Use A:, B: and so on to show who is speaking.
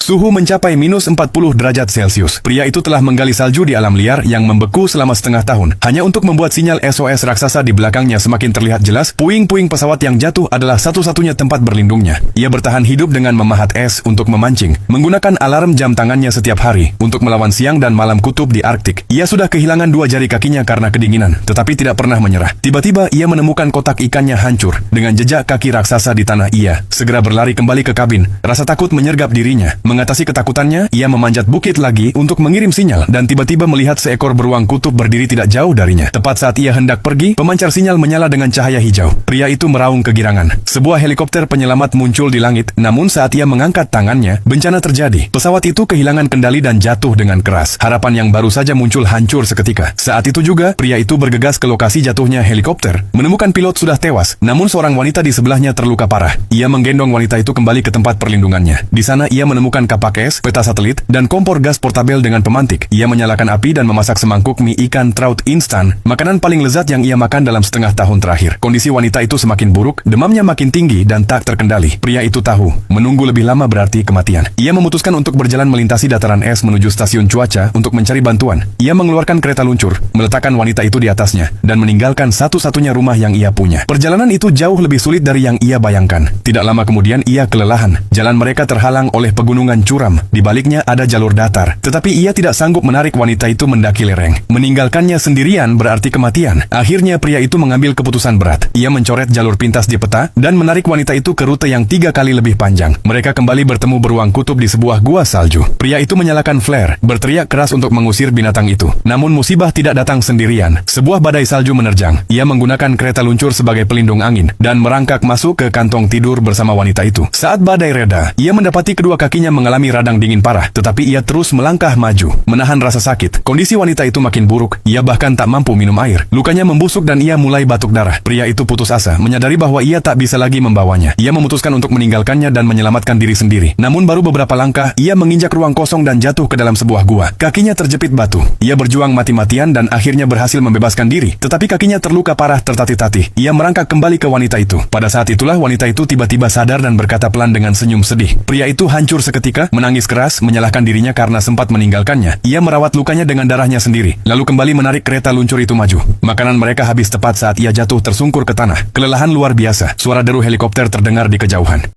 A: Suhu mencapai minus 40 derajat Celcius. Pria itu telah menggali salju di alam liar yang membeku selama setengah tahun. Hanya untuk membuat sinyal SOS raksasa di belakangnya semakin terlihat jelas, puing-puing pesawat yang jatuh adalah satu-satunya tempat berlindungnya. Ia bertahan hidup dengan memahat es untuk memancing, menggunakan alarm jam tangannya setiap hari untuk melawan siang dan malam kutub di Arktik. Ia sudah kehilangan 2 jari kakinya karena kedinginan, tetapi tidak pernah menyerah. Tiba-tiba ia menemukan kotak ikannya hancur dengan jejak kaki raksasa di tanah. Ia segera berlari kembali ke kabin. Rasa takut menyergap dirinya. Mengatasi ketakutannya, ia memanjat bukit lagi untuk mengirim sinyal dan tiba-tiba melihat seekor beruang kutub berdiri tidak jauh darinya. Tepat saat ia hendak pergi, pemancar sinyal menyala dengan cahaya hijau. Pria itu meraung kegirangan. Sebuah helikopter penyelamat muncul di langit, namun saat ia mengangkat tangannya, bencana terjadi. Pesawat itu kehilangan kendali dan jatuh dengan keras. Harapan yang baru saja muncul hancur seketika. Saat itu juga, pria itu bergegas ke lokasi jatuhnya helikopter. Menemukan pilot sudah tewas, namun seorang wanita di sebelahnya terluka parah. Ia menggendong wanita itu kembali ke tempat perlindungannya. Di sana ia menemukan kapak es, peta satelit, dan kompor gas portabel dengan pemantik. Ia menyalakan api dan memasak semangkuk mie ikan trout instan, makanan paling lezat yang ia makan dalam setengah tahun terakhir. Kondisi wanita itu semakin buruk, demamnya makin tinggi dan tak terkendali. Pria itu tahu, menunggu lebih lama berarti kematian. Ia memutuskan untuk berjalan melintasi dataran es menuju stasiun cuaca untuk mencari bantuan. Ia mengeluarkan kereta luncur, meletakkan wanita itu di atasnya, dan meninggalkan satu-satunya rumah yang ia punya. Perjalanan itu jauh lebih sulit dari yang ia bayangkan. Tidak lama kemudian ia kelelahan. Jalan mereka terhalang oleh pegunungan curam. Di baliknya ada jalur datar. Tetapi ia tidak sanggup menarik wanita itu mendaki lereng. Meninggalkannya sendirian berarti kematian. Akhirnya pria itu mengambil keputusan berat. Ia mencoret jalur pintas di peta dan menarik wanita itu ke rute yang 3 kali lebih panjang. Mereka kembali bertemu beruang kutub di sebuah gua salju. Pria itu menyalakan flare, berteriak keras untuk mengusir binatang itu. Namun musibah tidak datang sendirian. Sebuah badai salju menerjang. Ia menggunakan kereta luncur sebagai pelindung angin dan merangkak masuk ke kantong tidur bersama wanita itu. Saat badai reda, ia mendapati kedua kakinya mengalami radang dingin parah, tetapi ia terus melangkah maju, menahan rasa sakit. Kondisi wanita itu makin buruk, ia bahkan tak mampu minum air. Lukanya membusuk dan ia mulai batuk darah. Pria itu putus asa, menyadari bahwa ia tak bisa lagi membawanya. Ia memutuskan untuk meninggalkannya dan menyelamatkan diri sendiri. Namun baru beberapa langkah, ia menginjak ruang kosong dan jatuh ke dalam sebuah gua. Kakinya terjepit batu. Ia berjuang mati-matian dan akhirnya berhasil membebaskan diri. Tetapi kakinya terluka parah tertatih-tatih. Ia merangkak kembali ke wanita itu. Pada saat itulah wanita itu tiba-tiba sadar dan berkata pelan dengan senyum sedih. Pria itu hancur seketika, menangis keras, menyalahkan dirinya karena sempat meninggalkannya. Ia merawat lukanya dengan darahnya sendiri, lalu kembali menarik kereta luncur itu maju. Makanan mereka habis tepat saat ia jatuh tersungkur ke tanah. Kelelahan luar biasa. Suara deru helikopter terdengar di kejauhan.